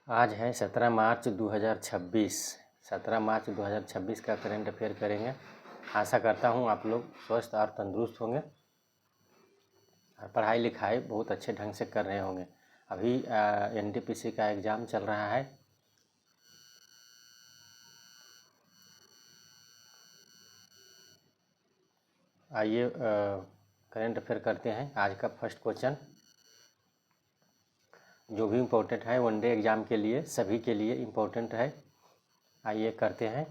आज है 17 मार्च 2026। 17 मार्च 2026 का करंट अफेयर करेंगे। आशा करता हूँ आप लोग स्वस्थ और तंदुरुस्त होंगे और पढ़ाई लिखाई बहुत अच्छे ढंग से कर रहे होंगे। अभी एनटीपीसी का एग्ज़ाम चल रहा है। आइए करंट अफेयर करते हैं। आज का फर्स्ट क्वेश्चन जो भी इम्पोर्टेंट है वनडे एग्ज़ाम के लिए सभी के लिए इम्पोर्टेंट है। आइए करते हैं।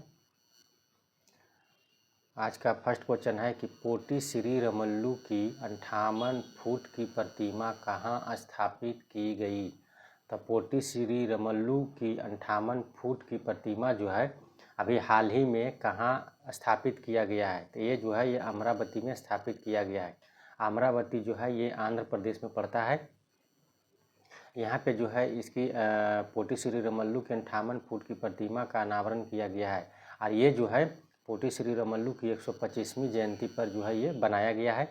आज का फर्स्ट क्वेश्चन है कि पोटी श्री रमल्लू की 58 फुट की प्रतिमा कहाँ स्थापित की गई। तो पोटी श्री रमल्लू की 58 फुट की प्रतिमा जो है अभी हाल ही में कहाँ स्थापित किया गया है। तो ये जो है ये अमरावती में स्थापित किया गया है। अमरावती जो है ये आंध्र प्रदेश में पड़ता है। यहाँ पे जो है इसकी पोटी श्री रमल्लू की 58 फुट की प्रतिमा का अनावरण किया गया है और ये जो है पोटी श्री रमल्लू की 125वीं जयंती पर जो है ये बनाया गया है।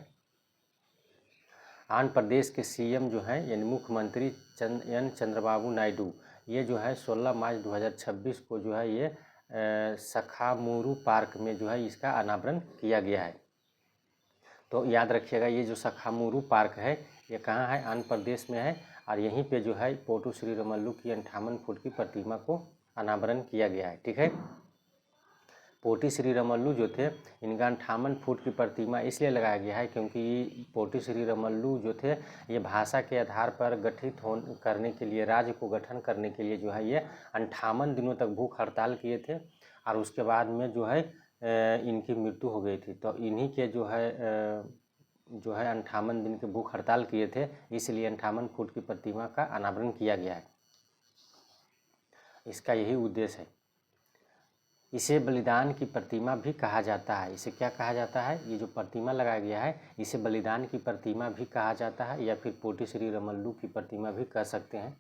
आंध्र प्रदेश के सीएम जो हैं यानी मुख्यमंत्री एन चंद्रबाबू नायडू ये जो है 16 मार्च 2026 को जो है ये सखामूरू पार्क में जो है इसका अनावरण किया गया है। तो याद रखिएगा ये जो सखामूरू पार्क है ये कहाँ है, आंध्र प्रदेश में है और यहीं पे जो है पोटी श्री रमल्लू की 58 फुट की प्रतिमा को अनावरण किया गया है। ठीक है। पोटी श्री रमल्लू जो थे इनका 58 फुट की प्रतिमा इसलिए लगाया गया है क्योंकि पोटी श्री रमल्लू जो थे ये भाषा के आधार पर गठित करने के लिए राज्य को गठन करने के लिए जो है ये 58 दिनों तक भूख हड़ताल किए थे और उसके बाद में जो है इनकी मृत्यु हो गई थी। तो इन्हीं के जो है 58 दिन के भूख हड़ताल किए थे, इसलिए 58 फुट की प्रतिमा का अनावरण किया गया है। इसका यही उद्देश्य है। इसे बलिदान की प्रतिमा भी कहा जाता है। इसे क्या कहा जाता है, ये जो प्रतिमा लगाया गया है इसे बलिदान की प्रतिमा भी कहा जाता है या फिर पोटी श्री रमल्लू की प्रतिमा भी कह सकते हैं।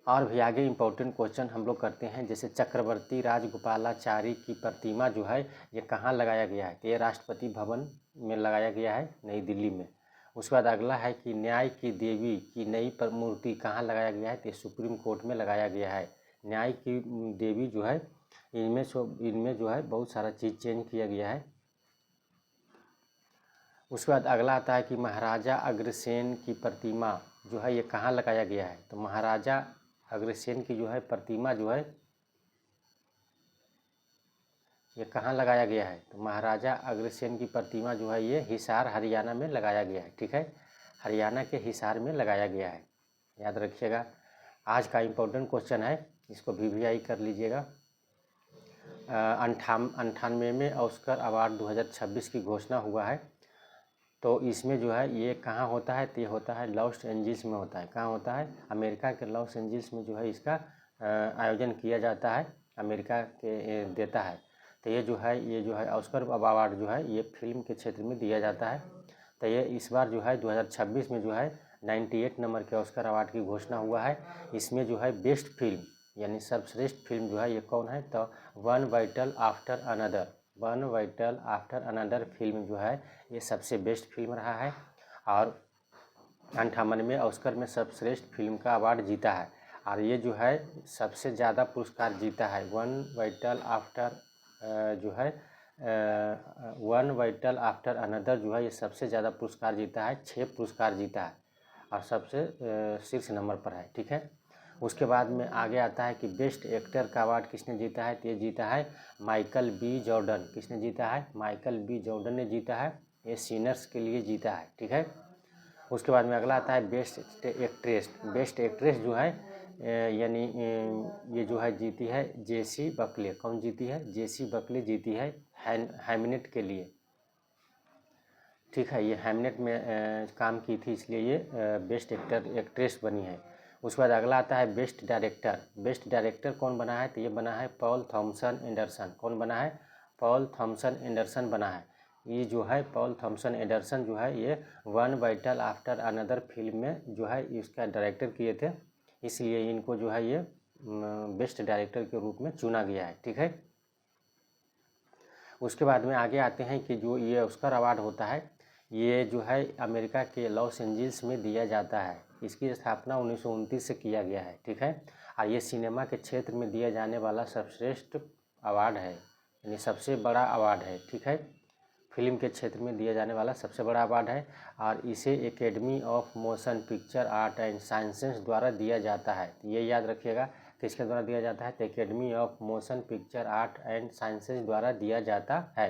और भी आगे इम्पोर्टेंट क्वेश्चन हम लोग करते हैं, जैसे चक्रवर्ती राजगोपालाचारी की प्रतिमा जो है ये कहाँ लगाया गया है। तो ये राष्ट्रपति भवन में लगाया गया है, नई दिल्ली में। उसके बाद अगला है कि न्याय की देवी की नई मूर्ति कहाँ लगाया गया है। तो सुप्रीम कोर्ट में लगाया गया है। न्याय की देवी जो है इनमें जो है बहुत सारा चीज़ चेंज किया गया है। उसके बाद अगला आता है कि महाराजा अग्रसेन की प्रतिमा जो है ये कहाँ लगाया गया है। तो महाराजा अग्रसेन की जो है प्रतिमा जो है ये कहाँ लगाया गया है। तो महाराजा अग्रसेन की प्रतिमा जो है ये हिसार हरियाणा में लगाया गया है। ठीक है, हरियाणा के हिसार में लगाया गया है, याद रखिएगा। आज का इम्पोर्टेंट क्वेश्चन है, इसको VVI कर लीजिएगा। 98वें ऑस्कर अवार्ड 2026 की घोषणा हुआ है। तो इसमें जो है ये कहाँ होता है, तो ये होता है लॉस एंजिल्स में होता है। कहाँ होता है, अमेरिका के लॉस एंजिल्स में जो है इसका आयोजन किया जाता है, अमेरिका के देता है। तो ये जो है ऑस्कर अवार्ड जो है ये फिल्म के क्षेत्र में दिया जाता है। तो ये इस बार जो है 2026 में जो है 98 नंबर के ऑस्कर अवार्ड की घोषणा हुआ है। इसमें जो है बेस्ट फिल्म यानी सर्वश्रेष्ठ फिल्म जो है ये कौन है, तो one vital after another. One vital after another film जो है ये सबसे बेस्ट फिल्म रहा है और 98वें ऑस्कर में सर्वश्रेष्ठ फिल्म का अवार्ड जीता है। और ये जो है सबसे ज़्यादा पुरस्कार जीता है। वन वाइटल आफ्टर जो है वन वाइटल आफ्टर अनदर जो है ये सबसे ज़्यादा पुरस्कार जीता है, 6 पुरस्कार जीता है और सबसे शीर्ष नंबर पर है। ठीक है। उसके बाद में आगे आता है कि बेस्ट एक्टर का अवार्ड किसने जीता है। तो ये जीता है माइकल बी जॉर्डन। किसने जीता है, माइकल बी जॉर्डन ने जीता है। ये सीनर्स के लिए जीता है। ठीक है। उसके बाद में अगला आता है बेस्ट एक्ट्रेस। बेस्ट एक्ट्रेस जो है यानी ये जो है जीती है जेसी बकले। कौन जीती है, जेसी बकले जीती है हैमनेट के लिए। ठीक है, ये हैमनेट में काम की थी इसलिए ये बेस्ट एक्ट्रेस बनी है। उसके बाद अगला आता है बेस्ट डायरेक्टर। बेस्ट डायरेक्टर कौन बना है, तो ये बना है पॉल थॉमसन एंडरसन। कौन बना है, पॉल थॉमसन एंडरसन बना है। ये जो है पॉल थॉमसन एंडरसन जो है ये one vital after another film में जो है इसका डायरेक्टर किए थे, इसलिए इनको जो है ये बेस्ट डायरेक्टर के रूप में चुना गया है। ठीक है। उसके बाद में आगे आते हैं कि जो ये ऑस्कर अवार्ड होता है ये जो है अमेरिका के लॉस एंजिल्स में दिया जाता है। इसकी स्थापना 1929 से किया गया है, ठीक है। और ये सिनेमा के क्षेत्र में दिया जाने वाला सर्वश्रेष्ठ अवार्ड है, यानी सबसे बड़ा अवार्ड है, ठीक है। फिल्म के क्षेत्र में दिया जाने वाला सबसे बड़ा अवार्ड है और इसे academy of motion picture art and sciences द्वारा दिया जाता है। ये याद रखिएगा, किसके द्वारा दिया जाता है? तो academy of motion picture art and sciences द्वारा दिया जाता है।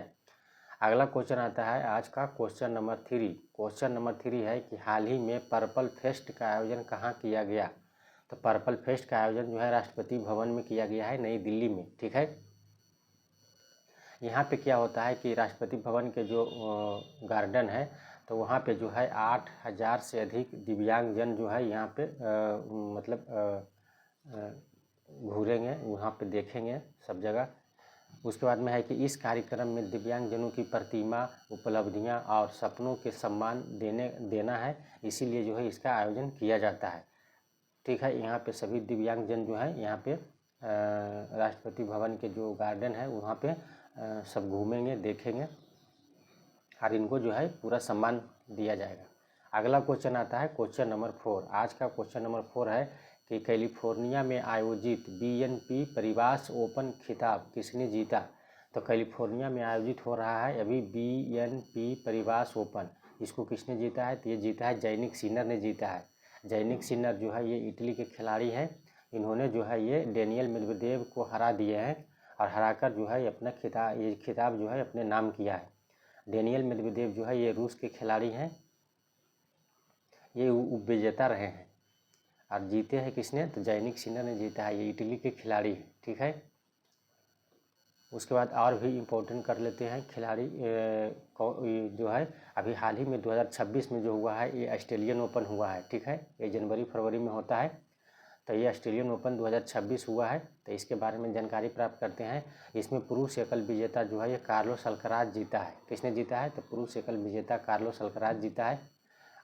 अगला क्वेश्चन आता है आज का क्वेश्चन नंबर 3। क्वेश्चन नंबर 3 है कि हाल ही में पर्पल फेस्ट का आयोजन कहाँ किया गया? तो पर्पल फेस्ट का आयोजन जो है राष्ट्रपति भवन में किया गया है, नई दिल्ली में, ठीक है। यहाँ पे क्या होता है कि राष्ट्रपति भवन के जो गार्डन है तो वहाँ पे जो है 8000 से अधिक दिव्यांगजन जो है यहाँ पे मतलब घूरेंगे, वहाँ पे देखेंगे सब जगह। उसके बाद में है कि इस कार्यक्रम में दिव्यांगजनों की प्रतिमा, उपलब्धियाँ और सपनों के सम्मान देना है, इसीलिए जो है इसका आयोजन किया जाता है, ठीक है। यहाँ पे सभी दिव्यांगजन जो है यहाँ पे राष्ट्रपति भवन के जो गार्डन है वहाँ पे सब घूमेंगे, देखेंगे और इनको जो है पूरा सम्मान दिया जाएगा। अगला क्वेश्चन आता है क्वेश्चन नंबर 4। आज का क्वेश्चन नंबर 4 है कि कैलिफोर्निया में आयोजित BNP परिवास ओपन खिताब किसने जीता? तो कैलिफोर्निया में आयोजित हो रहा है अभी BNP परिवास ओपन, इसको किसने जीता है? तो ये जीता है जैनिक सिनर ने जीता है। जैनिक सिनर जो है ये इटली के खिलाड़ी हैं। इन्होंने जो है ये डेनियल मेदवेदेव को हरा दिए हैं और हराकर जो है अपना खिताब जो है अपने नाम किया है। डेनियल मेदवेदेव जो है ये रूस के खिलाड़ी हैं, ये उपविजेता रहे हैं और जीते हैं किसने? तो जैनिक सिनर ने जीता है, ये इटली के खिलाड़ी हैं, ठीक है। उसके बाद और भी इम्पोर्टेंट कर लेते हैं खिलाड़ी जो है अभी हाल ही में 2026 में जो हुआ है ये ऑस्ट्रेलियन ओपन हुआ है, ठीक है। ये जनवरी फरवरी में होता है, तो ये ऑस्ट्रेलियन ओपन 2026 हुआ है, तो इसके बारे में जानकारी प्राप्त करते हैं। इसमें पुरुष एकल विजेता जो है ये कार्लोस अल्कराज जीता है। किसने जीता है? तो पुरुष एकल विजेता कार्लोस अल्कराज जीता है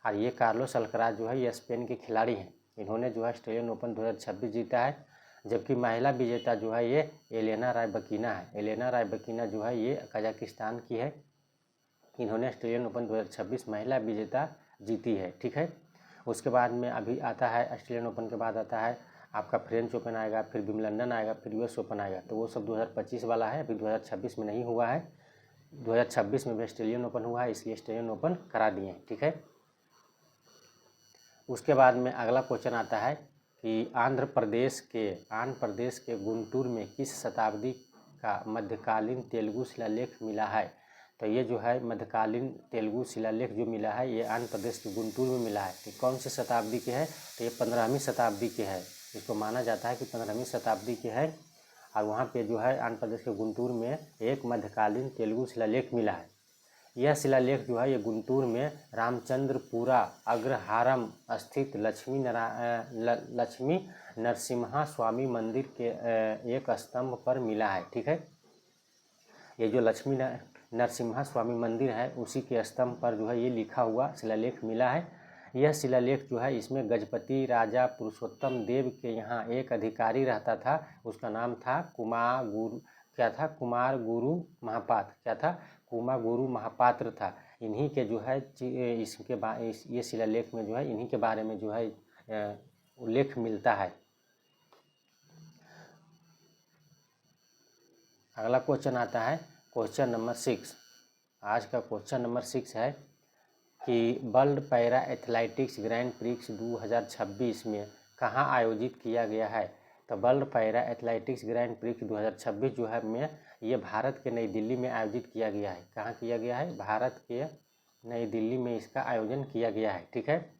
और ये कार्लोस अल्कराज जो है ये स्पेन के खिलाड़ी हैं। इन्होंने जो है ऑस्ट्रेलियन ओपन 2026 जीता है। जबकि महिला विजेता जो है ये एलेना रायबकीना है। एलेना रायबकीना जो है ये कजाकिस्तान की है। इन्होंने ऑस्ट्रेलियन ओपन 2026 महिला विजेता जीती है, ठीक है। उसके बाद में अभी आता है ऑस्ट्रेलियन ओपन के बाद आता है आपका फ्रेंच ओपन आएगा, फिर विंबलडन आएगा, फिर US ओपन आएगा, तो वो सब 2025 वाला है, अभी 2026 में नहीं हुआ है। 2026 में भी ऑस्ट्रेलियन ओपन हुआ है, इसलिए ऑस्ट्रेलियन ओपन करा दिए हैं, ठीक है। उसके बाद में अगला क्वेश्चन आता है कि आंध्र प्रदेश के गुंटूर में किस शताब्दी का मध्यकालीन तेलुगु शिलालेख मिला है? तो ये जो है मध्यकालीन तेलुगु शिलालेख जो मिला है ये आंध्र प्रदेश के गुंटूर में मिला है। तो कौन सी शताब्दी के है? तो ये 15वीं शताब्दी के है। इसको माना जाता है कि 15वीं शताब्दी के है और वहाँ पे जो है आंध्र प्रदेश के गुंटूर में एक मध्यकालीन तेलुगु शिलालेख मिला है। यह शिलालेख जो है ये गुंटूर में रामचंद्रपुरा अग्रहारम स्थित लक्ष्मी नरसिम्हा स्वामी मंदिर के एक स्तंभ पर मिला है, ठीक है। ये जो लक्ष्मी नरसिम्हा स्वामी मंदिर है उसी के स्तंभ पर जो है ये लिखा हुआ शिलालेख मिला है। यह शिलालेख जो है इसमें गजपति राजा पुरुषोत्तम देव के यहाँ एक अधिकारी रहता था, उसका नाम था कुमार गुरु महापात्र, क्या था? कुमार गुरु महापात्र था। इन्हीं के जो है ये शिलालेख में जो है इन्हीं के बारे में जो है उल्लेख मिलता है। अगला क्वेश्चन आता है क्वेश्चन नंबर 6। आज का क्वेश्चन नंबर 6 है कि world para athletics grand prix 2026 में कहाँ आयोजित किया गया है? तो world para athletics grand prix 2026 जो है में ये भारत के नई दिल्ली में आयोजित किया गया है। कहाँ किया गया है? भारत के नई दिल्ली में इसका आयोजन किया गया है, ठीक है।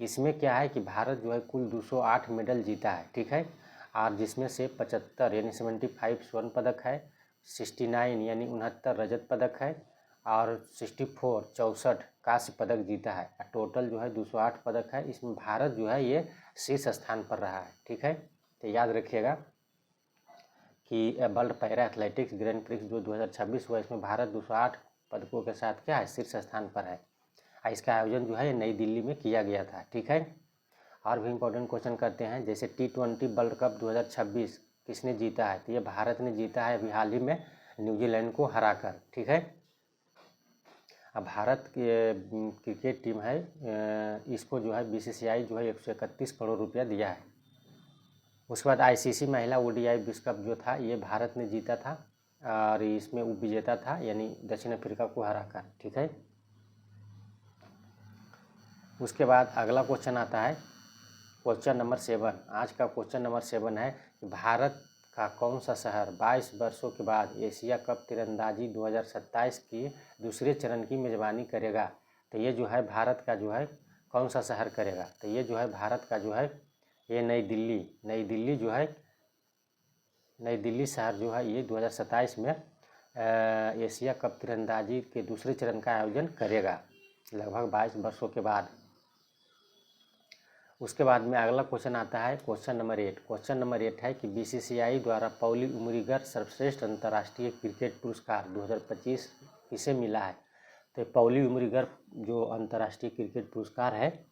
इसमें क्या है कि भारत जो है कुल 208 मेडल जीता है, ठीक है। और जिसमें से 75 यानी 75 स्वर्ण पदक है, 69 यानी 69 रजत पदक है और 64 कांस्य पदक जीता है। टोटल जो है 208 पदक है। इसमें भारत जो है ये शीर्ष स्थान पर रहा है, ठीक है। तो याद रखिएगा कि world para athletics grand prix जो 2026 हुआ इसमें भारत 208 पदकों के साथ क्या है? शीर्ष स्थान पर है। इसका आयोजन जो है नई दिल्ली में किया गया था, ठीक है। और भी इम्पोर्टेंट क्वेश्चन करते हैं, जैसे T20 वर्ल्ड कप 2026 किसने जीता है? तो ये भारत ने जीता है अभी हाल ही में न्यूजीलैंड को हराकर, ठीक है। अब भारत के क्रिकेट टीम है, इसको जो है बीसीसीआई जो है 131 करोड़ रुपया दिया है। उसके बाद आईसीसी महिला ओडीआई विश्व कप जो था ये भारत ने जीता था और इसमें उप विजेता था, यानी दक्षिण अफ्रीका को हराकर। ठीक है, उसके बाद अगला क्वेश्चन आता है क्वेश्चन नंबर 7। आज का क्वेश्चन नंबर 7 है कि भारत का कौन सा शहर 22 वर्षों के बाद एशिया कप तीरंदाजी 2027 की दूसरे चरण की मेज़बानी करेगा। तो ये जो है भारत का जो है कौन सा शहर करेगा, तो ये जो है भारत का जो है ये नई दिल्ली जो है, नई दिल्ली शहर जो है ये 2027 में एशिया कप तीरंदाजी के दूसरे चरण का आयोजन करेगा, लगभग 22 वर्षों के बाद। उसके बाद में अगला क्वेश्चन आता है क्वेश्चन नंबर 8। क्वेश्चन नंबर 8 है कि बीसीसीआई द्वारा पौली उमरीगर सर्वश्रेष्ठ अंतर्राष्ट्रीय क्रिकेट पुरस्कार 2025 किसे मिला है। तो पौली उमरीगर जो अंतर्राष्ट्रीय क्रिकेट पुरस्कार है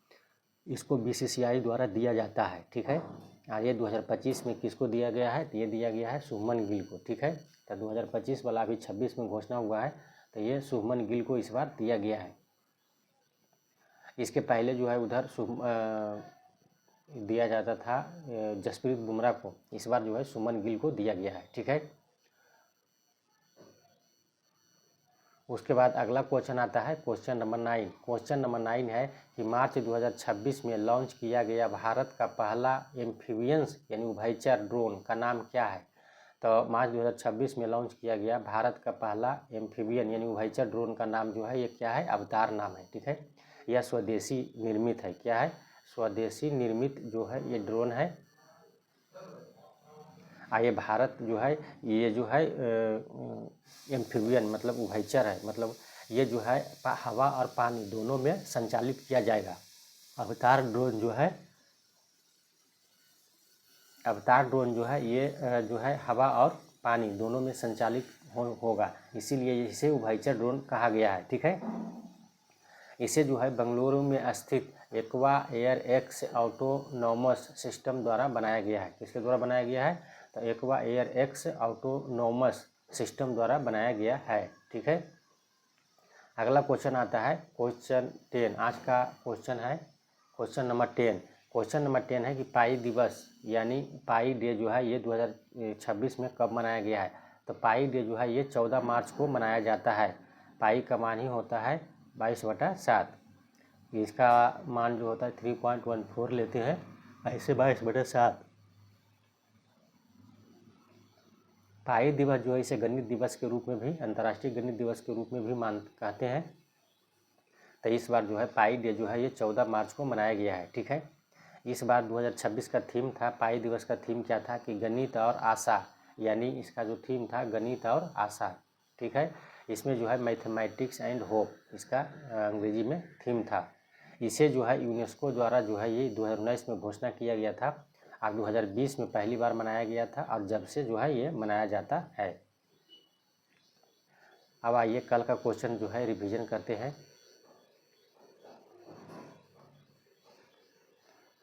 इसको बीसीसीआई द्वारा दिया जाता है। ठीक है, और ये 2025 में किसको दिया गया है, तो ये दिया गया है शुभमन गिल को। ठीक है, तो 2025 वाला अभी 26 में घोषणा हुआ है, तो ये शुभमन गिल को इस बार दिया गया है। इसके पहले जो है उधर दिया जाता था जसप्रीत बुमराह को, इस बार जो है शुभमन गिल को दिया गया है। ठीक है, उसके बाद अगला क्वेश्चन आता है क्वेश्चन नंबर 9। क्वेश्चन नंबर 9 है कि मार्च 2026 में लॉन्च किया गया भारत का पहला एम्फीबियंस यानी उभयचर ड्रोन का नाम क्या है। तो मार्च 2026 में लॉन्च किया गया भारत का पहला एम्फीबियन यानी उभयचर ड्रोन का नाम जो है ये क्या है, अवतार नाम है। ठीक है, यह स्वदेशी निर्मित है। क्या है, स्वदेशी निर्मित जो है ये ड्रोन है। ये भारत जो है ये जो है एम्फीबियन मतलब उभयचर है, मतलब ये जो है हवा और पानी दोनों में संचालित किया जाएगा। अवतार ड्रोन जो है ये जो है हवा और पानी दोनों में संचालित होगा, इसीलिए इसे उभयचर ड्रोन कहा गया है। ठीक है, इसे जो है बेंगलुरु में स्थित aqua air x autonomous system द्वारा बनाया गया है। किसके द्वारा बनाया गया है, तो aqua air x autonomous system द्वारा बनाया गया है। ठीक है, अगला क्वेश्चन आता है क्वेश्चन 10। आज का क्वेश्चन है क्वेश्चन नंबर 10। क्वेश्चन नंबर 10 है कि पाई दिवस यानी पाई डे जो है ये 2026 में कब मनाया गया है। तो पाई डे जो है ये 14 मार्च को मनाया जाता है। पाई का मान ही होता है 22/7। इसका मान जो होता है 3.14 लेते हैं, ऐसे 22/7। पाई दिवस जो है इसे गणित दिवस के रूप में भी, अंतर्राष्ट्रीय गणित दिवस के रूप में भी कहते हैं। तो इस बार जो है पाई डे जो है ये 14 मार्च को मनाया गया है। ठीक है, इस बार 2026 का थीम था, पाई दिवस का थीम क्या था कि गणित और आशा, यानी इसका जो थीम था गणित और आशा। ठीक है, इसमें जो है मैथमेटिक्स एंड होप इसका अंग्रेजी में थीम था। इसे जो है यूनेस्को द्वारा जो है ये 2019 में घोषणा किया गया था और 2020 में पहली बार मनाया गया था और जब से जो है ये मनाया जाता है। अब आइए कल का क्वेश्चन जो है रिवीजन करते हैं।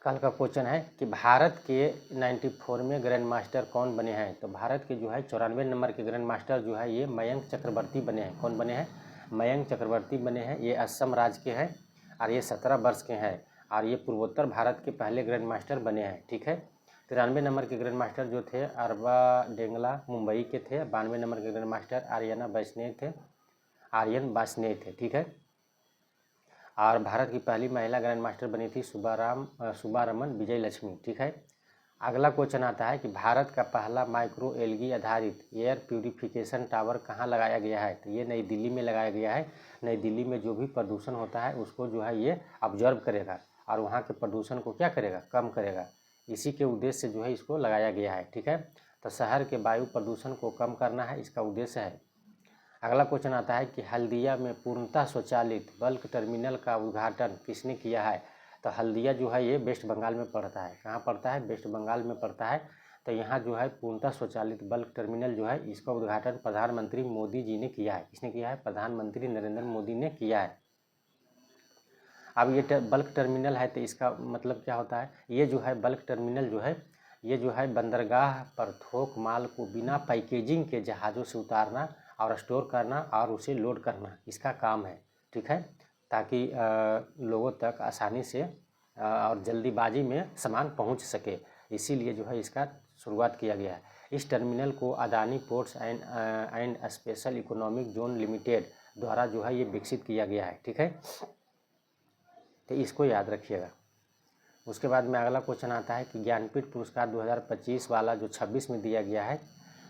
कल का क्वेश्चन है कि भारत के 94वें ग्रैंड मास्टर कौन बने हैं। तो भारत के जो है 94 नंबर के ग्रैंड मास्टर जो है ये मयंक चक्रवर्ती बने हैं। कौन बने हैं, मयंक चक्रवर्ती बने हैं। ये असम राज्य के हैं और ये 17 वर्ष के हैं और ये पूर्वोत्तर भारत के पहले ग्रैंड मास्टर बने हैं। ठीक है, 93 नंबर के ग्रैंड मास्टर जो थे अरबा डेंगला मुंबई के थे। 92 नंबर के ग्रैंड मास्टर आर्यन वासने थे। ठीक है, और भारत की पहली महिला ग्रैंड मास्टर बनी थी सुब्बारमन विजय लक्ष्मी। ठीक है, अगला क्वेश्चन आता है कि भारत का पहला माइक्रो एलगी आधारित एयर प्यूरिफिकेशन टावर कहाँ लगाया गया है। तो ये नई दिल्ली में लगाया गया है। नई दिल्ली में जो भी प्रदूषण होता है उसको जो है ये ऑब्जर्व करेगा और वहाँ के प्रदूषण को क्या करेगा, कम करेगा। इसी के उद्देश्य से जो है इसको लगाया गया है। ठीक है, तो शहर के वायु प्रदूषण को कम करना है, इसका उद्देश्य है। अगला क्वेश्चन आता है कि हल्दिया में पूर्णतः स्वचालित बल्क टर्मिनल का उद्घाटन किसने किया है। तो हल्दिया जो है ये वेस्ट बंगाल में पड़ता है। कहाँ पड़ता है, वेस्ट बंगाल में पड़ता है। तो यहाँ जो है पूर्णतः स्वचालित बल्क टर्मिनल जो है इसका उद्घाटन प्रधानमंत्री मोदी जी ने किया है। किसने किया है, प्रधानमंत्री नरेंद्र मोदी ने किया है। अब ये बल्क टर्मिनल है तो इसका मतलब क्या होता है, ये जो है बल्क टर्मिनल जो है ये जो है बंदरगाह पर थोक माल को बिना पैकेजिंग के जहाज़ों से उतारना और स्टोर करना और उसे लोड करना इसका काम है। ठीक है, ताकि लोगों तक आसानी से और जल्दीबाजी में सामान पहुंच सके, इसीलिए जो है इसका शुरुआत किया गया है। इस टर्मिनल को Adani ports and special economic zone limited द्वारा जो है ये विकसित किया गया है, ठीक है, तो इसको याद रखिएगा। उसके बाद में अगला क्वेश्चन आता है कि ज्ञानपीठ पुरस्कार 2025 वाला जो 26 में दिया गया है,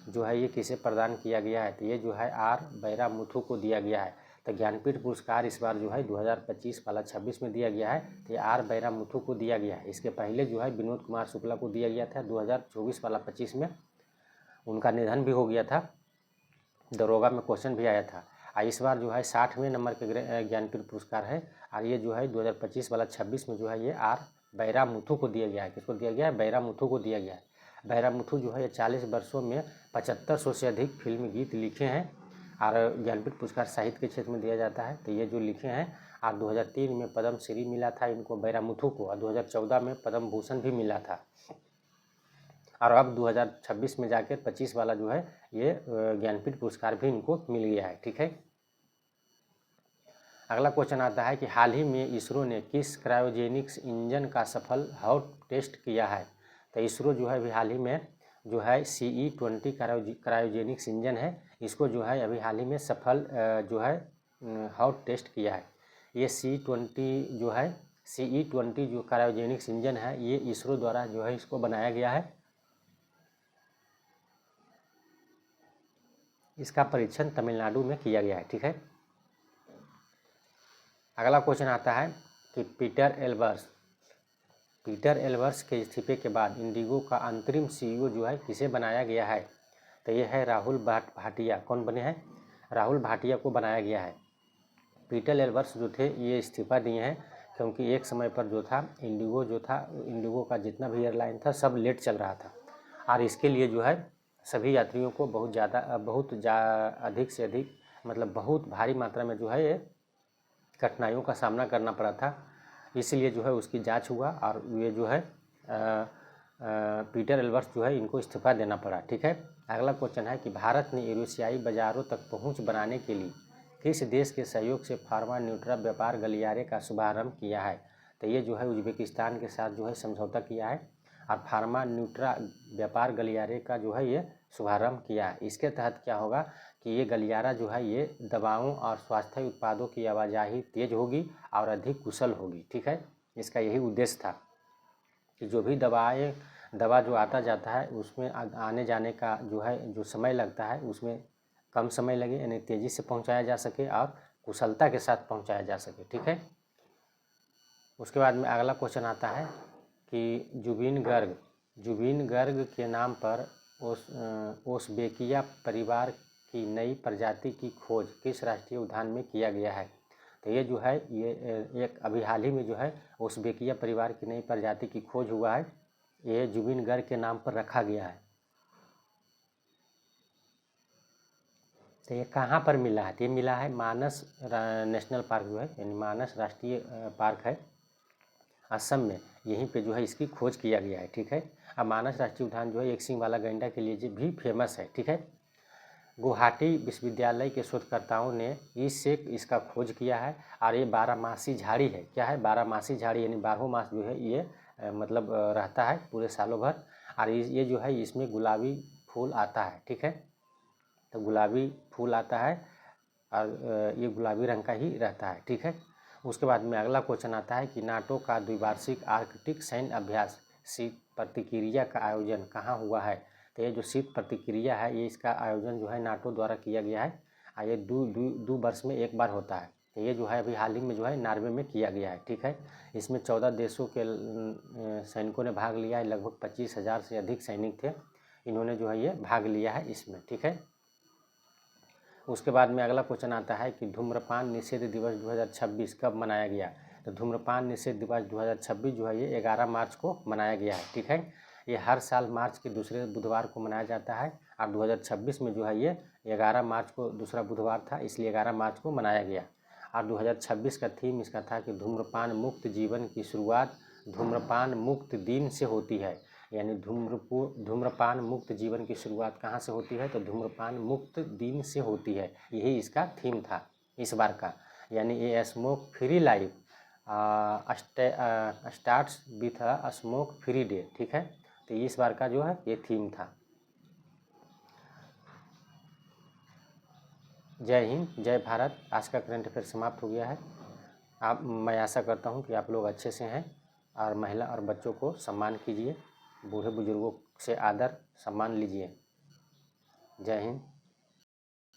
जो है ये किसे प्रदान किया गया है, तो ये जो है आर बैरामुथु को दिया गया है। तो ज्ञानपीठ पुरस्कार इस बार जो है 2025 वाला 26 में दिया गया है, तो ये आर बैरामुथु को दिया गया है। इसके पहले जो है विनोद कुमार शुक्ला को दिया गया था 2024 वाला 25 में, उनका निधन भी हो गया था, दरोगा में क्वेश्चन भी आया था। इस बार जो है 60वें नंबर के ज्ञानपीठ पुरस्कार है, और ये जो है 2025 वाला 26 में जो है ये आर बैरामुथु को दिया गया है। किसको दिया गया है? बैरामुथु को दिया गया है। बैरामुथु जो है ये 40 वर्षों में 7500 से अधिक फिल्मी गीत लिखे हैं, और ज्ञानपीठ पुरस्कार साहित्य के क्षेत्र में दिया जाता है। तो ये जो लिखे हैं, और 2003 में पद्म श्री मिला था इनको बैरामुथु को, और 2014 में पद्म भूषण भी मिला था, और अब 2026 में जाकर 25 वाला जो है ये ज्ञानपीठ पुरस्कार भी इनको मिल गया है, ठीक है। अगला क्वेश्चन आता है कि हाल ही में इसरो ने किस क्रायोजेनिक्स इंजन का सफल हॉट टेस्ट किया है। तो इसरो जो है अभी हाल ही में जो है CE-20 क्रायोजेनिक्स इंजन है, इसको जो है अभी हाल ही में सफल जो है हॉट टेस्ट किया है। ये CE-20 जो है CE-20 जो क्रायोजेनिक्स इंजन है, ये इसरो द्वारा जो है इसको बनाया गया है। इसका परीक्षण तमिलनाडु में किया गया है, ठीक है। अगला क्वेश्चन आता है कि पीटर एल्बर्स के इस्तीफे के बाद इंडिगो का अंतरिम CEO जो है किसे बनाया गया है। तो ये है राहुल भाटिया। कौन बने हैं? राहुल भाटिया को बनाया गया है। पीटर एल्बर्स जो थे ये इस्तीफा दिए हैं, क्योंकि एक समय पर जो था इंडिगो का जितना भी एयरलाइन था सब लेट चल रहा था, और इसके लिए जो है सभी यात्रियों को अधिक से अधिक मतलब बहुत भारी मात्रा में जो है ये कठिनाइयों का सामना करना पड़ा था। इसलिए जो है उसकी जांच हुआ, और ये जो है पीटर एल्बर्स जो है इनको इस्तीफा देना पड़ा, ठीक है। अगला क्वेश्चन है कि भारत ने एशियाई बाजारों तक पहुंच बनाने के लिए किस देश के सहयोग से फार्मा न्यूट्रा व्यापार गलियारे का शुभारंभ किया है। तो ये जो है उज्बेकिस्तान के साथ जो है समझौता किया है, और फार्मा न्यूट्रा व्यापार गलियारे का जो है ये शुभारंभ किया है। इसके तहत क्या होगा कि ये गलियारा जो है ये दवाओं और स्वास्थ्य उत्पादों की आवाजाही तेज होगी और अधिक कुशल होगी, ठीक है। इसका यही उद्देश्य था कि जो भी दवा जो आता जाता है उसमें आने जाने का जो है जो समय लगता है उसमें कम समय लगे, यानी तेज़ी से पहुंचाया जा सके और कुशलता के साथ पहुंचाया जा सके, ठीक है। उसके बाद में अगला क्वेश्चन आता है कि जुबीन गर्ग के नाम पर ओस्बेकिया परिवार की नई प्रजाति की खोज किस राष्ट्रीय उद्यान में किया गया है। तो ये जो है ये एक अभी हाल ही में जो है ओस्बेकिया परिवार की नई प्रजाति की खोज हुआ है, ये जुबीन गर्ग के नाम पर रखा गया है। तो ये कहाँ पर मिला है? तो ये मिला है मानस नेशनल पार्क जो है, यानी मानस राष्ट्रीय पार्क है असम में, यहीं पे जो है इसकी खोज किया गया है, ठीक है। अब मानस राष्ट्रीय उद्यान जो है एक सींग वाला गैंडा के लिए भी फेमस है, ठीक है। गुवाहाटी विश्वविद्यालय के शोधकर्ताओं ने इसका खोज किया है, और ये 12मासी झाड़ी है। क्या है? 12मासी झाड़ी, यानी 12 मास जो है ये मतलब रहता है पूरे सालों भर, और ये जो है इसमें गुलाबी फूल आता है, ठीक है। तो गुलाबी फूल आता है और ये गुलाबी रंग का ही रहता है, ठीक है। उसके बाद में अगला क्वेश्चन आता है कि नाटो का द्विवार्षिक आर्कटिक सैन्य अभ्यास शीत प्रतिक्रिया का आयोजन कहाँ हुआ है। तो ये जो शीत प्रतिक्रिया है ये इसका आयोजन जो है नाटो द्वारा किया गया है, और ये दो वर्ष में एक बार होता है। तो ये जो है अभी हाल ही में जो है नॉर्वे में किया गया है, ठीक है। इसमें 14 देशों के सैनिकों ने भाग लिया है, लगभग 25,000 से अधिक सैनिक थे, इन्होंने जो है ये भाग लिया है इसमें, ठीक है। उसके बाद में अगला क्वेश्चन आता है कि धूम्रपान निषेध दिवस 2026 कब मनाया गया। तो धूम्रपान निषेध दिवस 2026 जो है ये 11 मार्च को मनाया गया है, ठीक है। ये हर साल मार्च के दूसरे बुधवार को मनाया जाता है, और 2026 में जो है ये 11 मार्च को दूसरा बुधवार था, इसलिए 11 मार्च को मनाया गया। और 2026 का थीम इसका था कि धूम्रपान मुक्त जीवन की शुरुआत धूम्रपान मुक्त दिन से होती है, यानी धूम्रपान मुक्त जीवन की शुरुआत कहाँ से होती है। तो धूम्रपान मुक्त दिन से होती है, यही इसका थीम था इस बार का। यानी a smoke free life starts with a smoke free day. ठीक है, तो इस बार का जो है ये थीम था। जय हिंद, जय भारत। आज का करंट अफेयर समाप्त हो गया है। मैं आशा करता हूँ कि आप लोग अच्छे से हैं और महिला और बच्चों को सम्मान कीजिए, बूढ़े बुजुर्गों से आदर सम्मान लीजिए। जय हिंद।